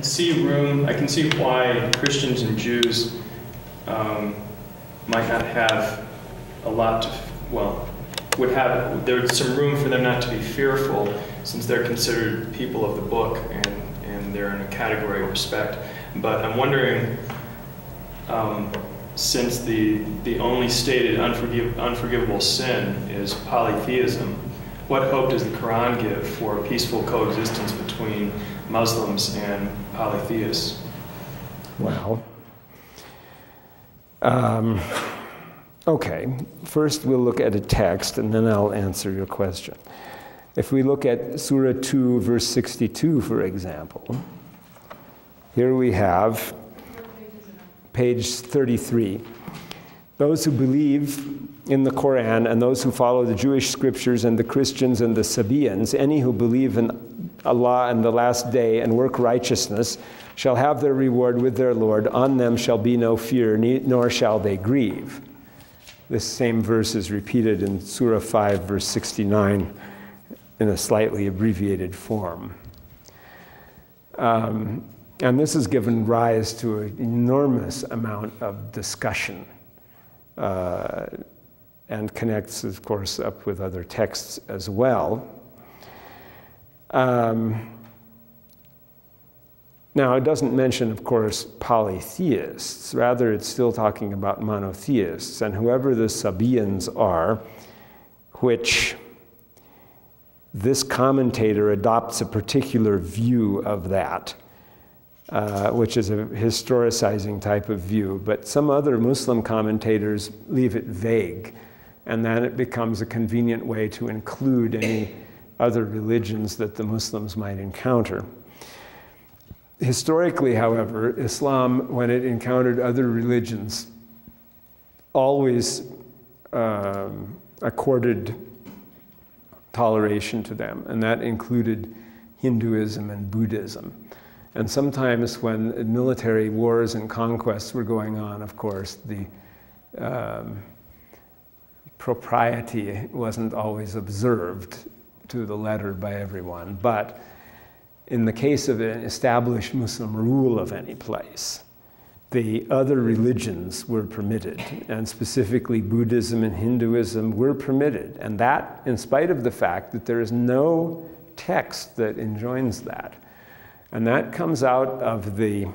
can see why Christians and Jews might not have a lot to, there's some room for them not to be fearful, since they're considered people of the book and they're in a category of respect. But I'm wondering, since the only stated unforgivable sin is polytheism, what hope does the Quran give for peaceful coexistence between Muslims and polytheists? Well, okay, first we'll look at a text and then I'll answer your question. If we look at Surah 2, verse 62, for example, here we have page 33. Those who believe in the Quran and those who follow the Jewish scriptures and the Christians and the Sabaeans, any who believe in Allah and the last day and work righteousness, shall have their reward with their Lord. On them shall be no fear, nor shall they grieve. This same verse is repeated in Surah 5, verse 69, in a slightly abbreviated form. And this has given rise to an enormous amount of discussion and connects, of course, up with other texts as well. Now, it doesn't mention, of course, polytheists. Rather, it's still talking about monotheists. And whoever the Sabaeans are, which this commentator adopts a particular view of that, which is a historicizing type of view. But some other Muslim commentators leave it vague. And then it becomes a convenient way to include any other religions that the Muslims might encounter. Historically, however, Islam, when it encountered other religions, always accorded toleration to them, and that included Hinduism and Buddhism. And sometimes when military wars and conquests were going on, of course, the propriety wasn't always observed to the letter by everyone. But in the case of an established Muslim rule of any place, the other religions were permitted, and specifically Buddhism and Hinduism were permitted. And that, in spite of the fact that there is no text that enjoins that. And that comes out of a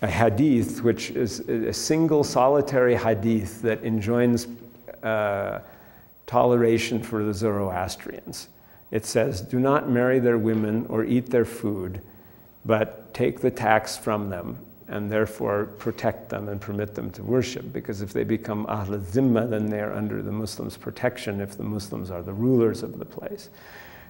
hadith, which is a single solitary hadith that enjoins toleration for the Zoroastrians. It says, do not marry their women or eat their food, but take the tax from them and therefore protect them and permit them to worship. Because if they become Ahl al-Zimma, then they are under the Muslims' protection if the Muslims are the rulers of the place.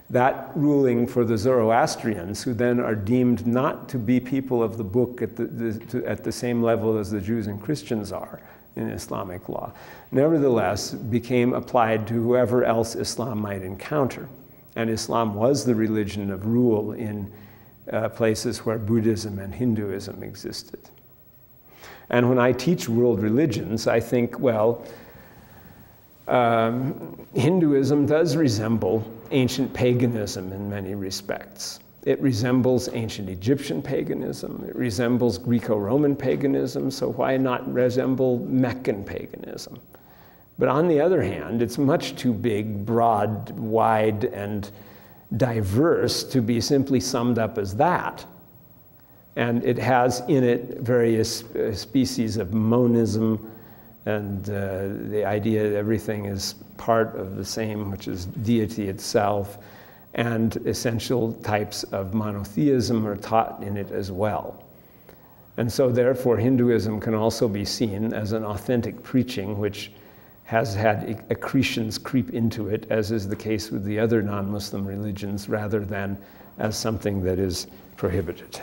That ruling for the Zoroastrians, who then are deemed not to be people of the book at the same level as the Jews and Christians are in Islamic law, nevertheless became applied to whoever else Islam might encounter. And Islam was the religion of rule in places where Buddhism and Hinduism existed. And when I teach world religions, I think, well, Hinduism does resemble ancient paganism in many respects. It resembles ancient Egyptian paganism. It resembles Greco-Roman paganism, so why not resemble Meccan paganism? But on the other hand, it's much too big, broad, wide, and diverse to be simply summed up as that. And it has in it various species of monism, and the idea that everything is part of the same, which is deity itself, and essential types of monotheism are taught in it as well. And so therefore Hinduism can also be seen as an authentic preaching which has had accretions creep into it, as is the case with the other non-Muslim religions, rather than as something that is prohibited.